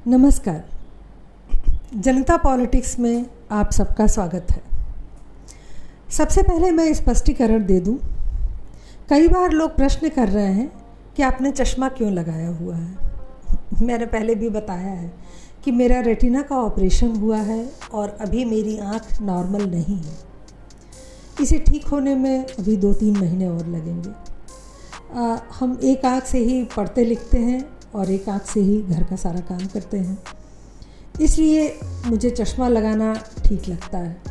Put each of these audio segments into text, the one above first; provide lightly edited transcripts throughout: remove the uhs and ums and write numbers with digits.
नमस्कार। जनता पॉलिटिक्स में आप सबका स्वागत है। सबसे पहले मैं स्पष्टीकरण दे दूं, कई बार लोग प्रश्न कर रहे हैं कि आपने चश्मा क्यों लगाया हुआ है। मैंने पहले भी बताया है कि मेरा रेटिना का ऑपरेशन हुआ है और अभी मेरी आँख नॉर्मल नहीं है। इसे ठीक होने में अभी 2-3 महीने और लगेंगे। हम एक आँख से ही पढ़ते लिखते हैं और एक आँख से ही घर का सारा काम करते हैं, इसलिए मुझे चश्मा लगाना ठीक लगता है।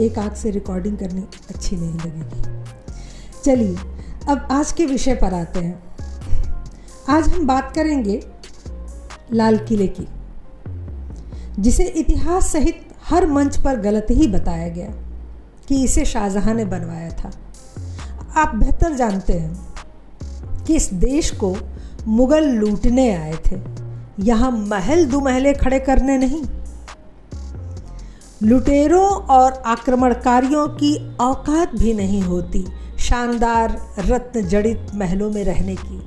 एक आँख से रिकॉर्डिंग करनी अच्छी नहीं लगेगी। चलिए अब आज के विषय पर आते हैं। आज हम बात करेंगे लाल किले की, जिसे इतिहास सहित हर मंच पर गलत ही बताया गया कि इसे शाहजहां ने बनवाया था। आप बेहतर जानते हैं कि इस देश को मुगल लूटने आए थे, यहाँ महल दुमहले खड़े करने नहीं। लुटेरों और आक्रमणकारियों की औकात भी नहीं होती शानदार रत्न जड़ित महलों में रहने की।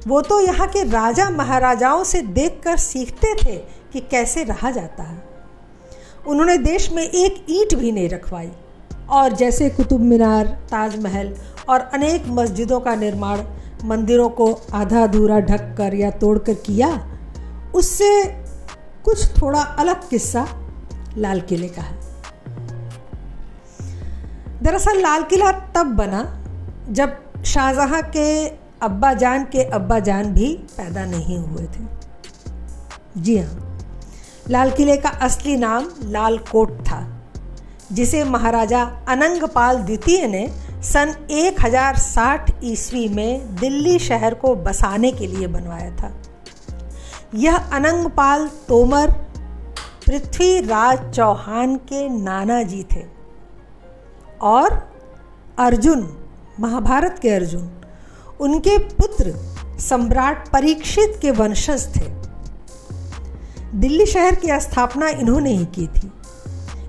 वो तो यहाँ के राजा महाराजाओं से देखकर सीखते थे कि कैसे रहा जाता है। उन्होंने देश में एक ईंट भी नहीं रखवाई और जैसे कुतुब मीनार, ताजमहल और अनेक मस्जिदों का निर्माण मंदिरों को आधा अधूरा ढक कर या तोड़कर किया, उससे कुछ थोड़ा अलग किस्सा लाल किले का है। दरअसल लाल किला तब बना जब शाहजहां के अब्बा जान भी पैदा नहीं हुए थे। जी हाँ, लाल किले का असली नाम लाल कोट था, जिसे महाराजा अनंगपाल द्वितीय ने सन 1060 ईस्वी में दिल्ली शहर को बसाने के लिए बनवाया था। यह अनंगपाल तोमर पृथ्वीराज चौहान के नाना जी थे और अर्जुन, महाभारत के अर्जुन, उनके पुत्र सम्राट परीक्षित के वंशज थे। दिल्ली शहर की स्थापना इन्होंने ही की थी।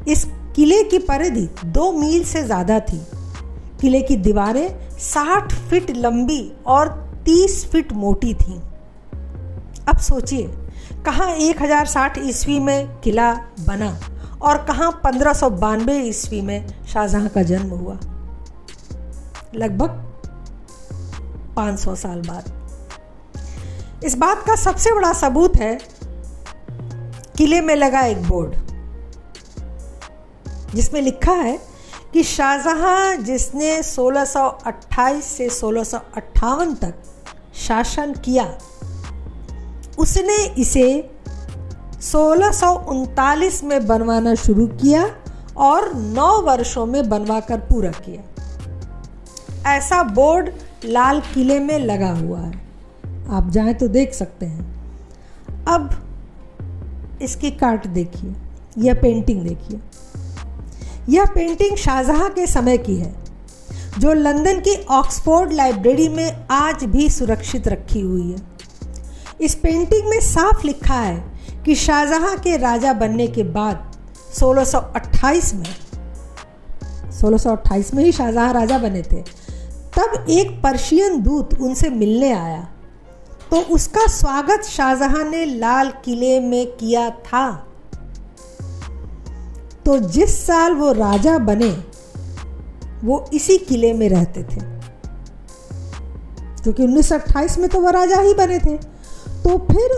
इस किले की परिधि 2 मील से ज़्यादा थी। किले की दीवारें 60 फीट लंबी और 30 फीट मोटी थीं। अब सोचिए, कहाँ 1060 ईस्वी में किला बना और कहाँ 1592 ईस्वी में शाहजहां का जन्म हुआ, लगभग 500 साल बाद। इस बात का सबसे बड़ा सबूत है किले में लगा एक बोर्ड, जिसमें लिखा है कि शाहजहां, जिसने 1628 से 1658 तक शासन किया, उसने इसे 1639 में बनवाना शुरू किया और 9 वर्षों में बनवाकर पूरा किया। ऐसा बोर्ड लाल किले में लगा हुआ है, आप जाएं तो देख सकते हैं। अब इसकी काट देखिए, यह पेंटिंग देखिए। यह पेंटिंग शाहजहां के समय की है, जो लंदन की ऑक्सफोर्ड लाइब्रेरी में आज भी सुरक्षित रखी हुई है। इस पेंटिंग में साफ लिखा है कि शाहजहां के राजा बनने के बाद 1628 में ही शाहजहां राजा बने थे। तब एक पर्शियन दूत उनसे मिलने आया, तो उसका स्वागत शाहजहां ने लाल किले में किया था। तो जिस साल वो राजा बने, वो इसी किले में रहते थे, क्योंकि 1928 में तो वो राजा ही बने थे। तो फिर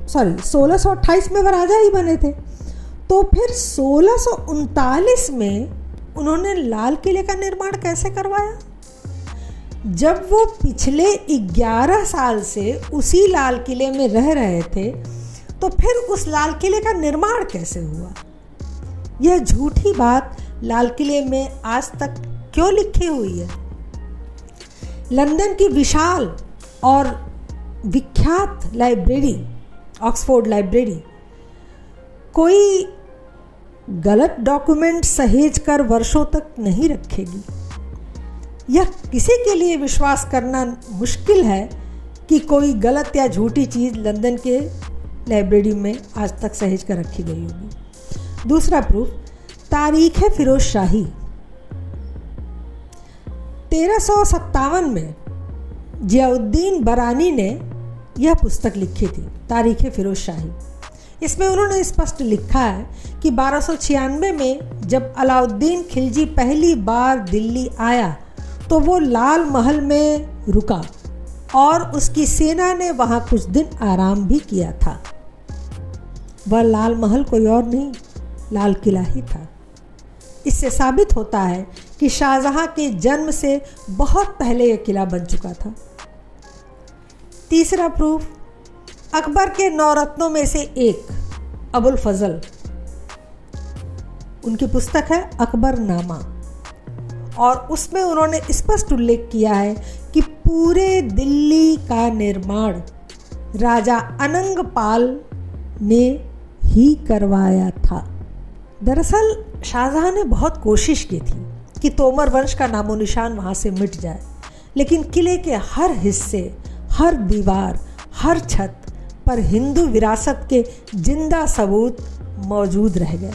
1628 में वो राजा ही बने थे। तो फिर 1639 में उन्होंने लाल किले का निर्माण कैसे करवाया? जब वो पिछले 11 साल से उसी लाल किले में रह रहे थे, तो फिर उस लाल किले का निर्माण कैसे हुआ? यह झूठी बात लाल किले में आज तक क्यों लिखी हुई है? लंदन की विशाल और विख्यात लाइब्रेरी, ऑक्सफोर्ड लाइब्रेरी, कोई गलत डॉक्यूमेंट सहेज कर वर्षों तक नहीं रखेगी। यह किसी के लिए विश्वास करना मुश्किल है कि कोई गलत या झूठी चीज़ लंदन के लाइब्रेरी में आज तक सहेज कर रखी गई होगी। दूसरा प्रूफ, तारीख है फिरोज शाही। 1357 में जियाउद्दीन बरानी ने यह पुस्तक लिखी थी, तारीख़ फिरोज शाही। इसमें उन्होंने स्पष्ट लिखा है कि 1296 में जब अलाउद्दीन खिलजी पहली बार दिल्ली आया तो वो लाल महल में रुका और उसकी सेना ने वहाँ कुछ दिन आराम भी किया था। वह लाल महल कोई और नहीं, लाल किला ही था। इससे साबित होता है कि शाहजहां के जन्म से बहुत पहले यह किला बन चुका था। तीसरा प्रूफ, अकबर के 9 रत्नों में से एक अबुल फजल, उनकी पुस्तक है अकबरनामा, और उसमें उन्होंने स्पष्ट उल्लेख किया है कि पूरे दिल्ली का निर्माण राजा अनंगपाल ने ही करवाया था। दरअसल शाहजहां ने बहुत कोशिश की थी कि तोमर वंश का नामो निशान वहाँ से मिट जाए, लेकिन किले के हर हिस्से, हर दीवार, हर छत पर हिंदू विरासत के जिंदा सबूत मौजूद रह गए।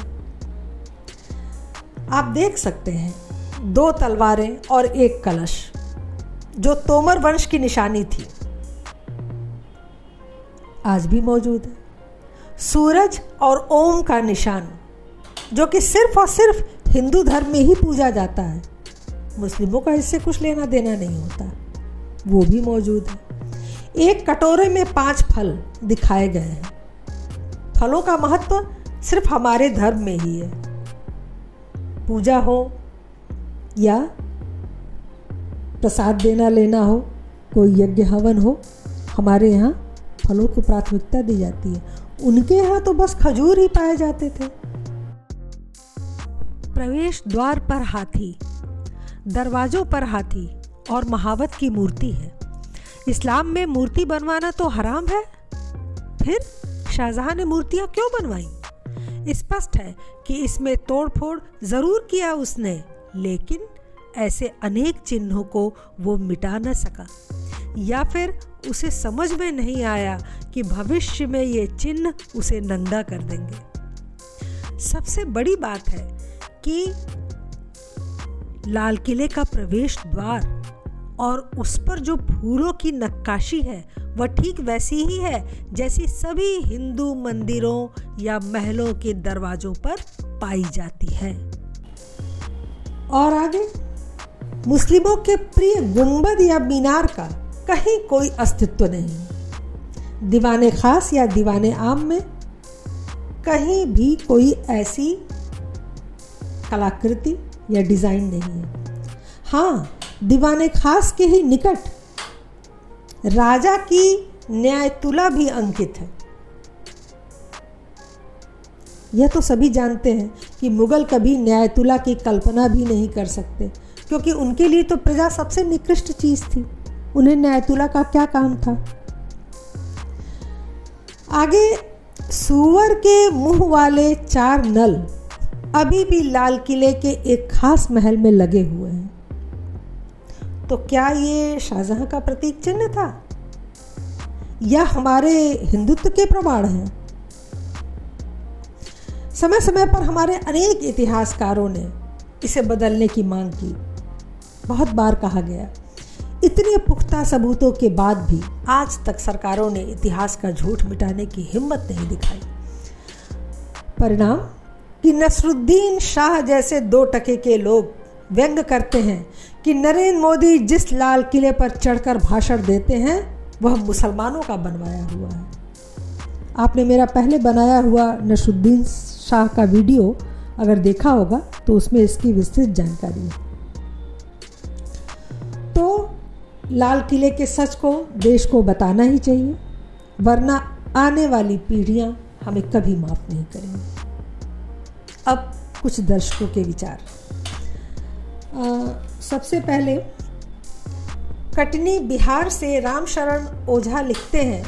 आप देख सकते हैं 2 तलवारें और एक कलश जो तोमर वंश की निशानी थी, आज भी मौजूद है। सूरज और ओम का निशान जो कि सिर्फ और सिर्फ हिंदू धर्म में ही पूजा जाता है, मुस्लिमों का इससे कुछ लेना देना नहीं होता, वो भी मौजूद है। एक कटोरे में 5 फल दिखाए गए हैं। फलों का महत्व सिर्फ हमारे धर्म में ही है। पूजा हो या प्रसाद देना लेना हो, कोई यज्ञ हवन हो, हमारे यहाँ फलों को प्राथमिकता दी जाती है। उनके यहाँ तो बस खजूर ही पाए जाते थे। प्रवेश द्वार पर हाथी, दरवाजों पर हाथी और महावत की मूर्ति है। इस्लाम में मूर्ति बनवाना तो हराम है, फिर शाहजहां ने मूर्तियां क्यों बनवाई? स्पष्ट है कि इसमें तोड़फोड़ जरूर किया उसने, लेकिन ऐसे अनेक चिन्हों को वो मिटा न सका, या फिर उसे समझ में नहीं आया कि भविष्य में ये चिन्ह उसे नंगा कर देंगे। सबसे बड़ी बात है कि लाल किले का प्रवेश द्वार और उस पर जो फूलों की नक्काशी है वह ठीक वैसी ही है जैसी सभी हिंदू मंदिरों या महलों के दरवाजों पर पाई जाती है। और आगे, मुस्लिमों के प्रिय गुंबद या मीनार का कहीं कोई अस्तित्व नहीं। दीवाने खास या दीवाने आम में कहीं भी कोई ऐसी कलाकृति या डिजाइन नहीं है। हाँ, दीवाने खास के ही निकट राजा की न्यायतुला भी अंकित है। यह तो सभी जानते हैं कि मुगल कभी न्यायतुला की कल्पना भी नहीं कर सकते, क्योंकि उनके लिए तो प्रजा सबसे निकृष्ट चीज थी। उन्हें न्यायतुला का क्या काम था? आगे, सूअर के मुंह वाले 4 नल अभी भी लाल किले के एक खास महल में लगे हुए हैं। तो क्या ये शाहजहां का प्रतीक चिन्ह था या हमारे हिंदुत्व के प्रमाण हैं? समय समय पर हमारे अनेक इतिहासकारों ने इसे बदलने की मांग की। बहुत बार कहा गया, इतने पुख्ता सबूतों के बाद भी आज तक सरकारों ने इतिहास का झूठ मिटाने की हिम्मत नहीं दिखाई। परिणाम कि नसरुद्दीन शाह जैसे 2 टके के लोग व्यंग करते हैं कि नरेंद्र मोदी जिस लाल किले पर चढ़कर भाषण देते हैं वह मुसलमानों का बनवाया हुआ है। आपने मेरा पहले बनाया हुआ नसरुद्दीन शाह का वीडियो अगर देखा होगा तो उसमें इसकी विस्तृत जानकारी है। तो लाल किले के सच को देश को बताना ही चाहिए, वरना आने वाली पीढ़ियां हमें कभी माफ नहीं करेंगी। अब कुछ दर्शकों के विचार। सबसे पहले कटनी बिहार से रामशरण ओझा लिखते हैं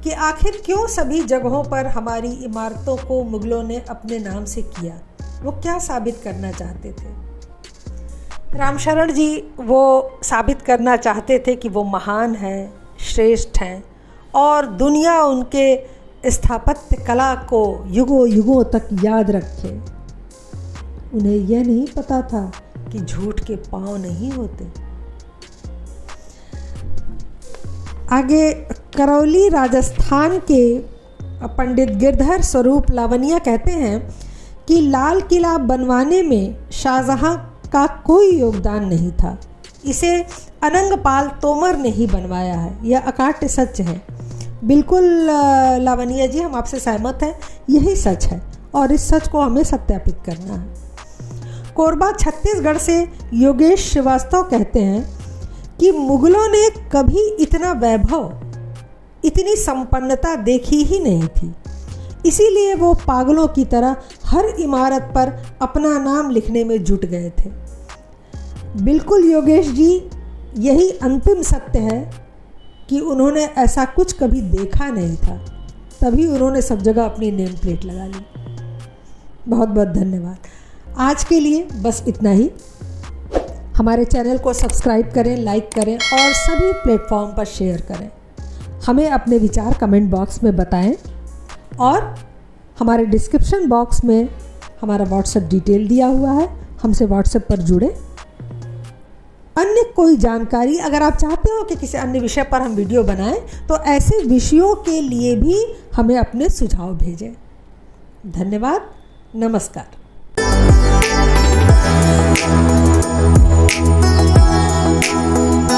कि आखिर क्यों सभी जगहों पर हमारी इमारतों को मुगलों ने अपने नाम से किया? वो क्या साबित करना चाहते थे? रामशरण जी वो साबित करना चाहते थे कि वो महान हैं, श्रेष्ठ हैं और दुनिया उनके स्थापत्य कला को युगों युगों तक याद रखे। उन्हें यह नहीं पता था कि झूठ के पांव नहीं होते, आगे करौली राजस्थान के पंडित गिरधर स्वरूप लावनिया कहते हैं कि लाल किला बनवाने में शाहजहां का कोई योगदान नहीं था, इसे अनंगपाल तोमर ने ही बनवाया है। यह अकाट्य सच है। बिल्कुल लावनिया जी, हम आपसे सहमत हैं, यही सच है और इस सच को हमें सत्यापित करना है। कोरबा छत्तीसगढ़ से योगेश श्रीवास्तव कहते हैं कि मुगलों ने कभी इतना वैभव, इतनी संपन्नता देखी ही नहीं थी, इसीलिए वो पागलों की तरह हर इमारत पर अपना नाम लिखने में जुट गए थे। बिल्कुल योगेश जी, यही अंतिम सत्य है कि उन्होंने ऐसा कुछ कभी देखा नहीं था, तभी उन्होंने सब जगह अपनी नेम प्लेट लगा ली। बहुत बहुत धन्यवाद। आज के लिए बस इतना ही। हमारे चैनल को सब्सक्राइब करें, लाइक करें और सभी प्लेटफॉर्म पर शेयर करें। हमें अपने विचार कमेंट बॉक्स में बताएं और हमारे डिस्क्रिप्शन बॉक्स में हमारा व्हाट्सएप डिटेल दिया हुआ है, हमसे व्हाट्सएप पर जुड़े। अन्य कोई जानकारी अगर आप चाहते हो कि किसी अन्य विषय पर हम वीडियो बनाएं तो ऐसे विषयों के लिए भी हमें अपने सुझाव भेजें। धन्यवाद। नमस्कार। Thank you.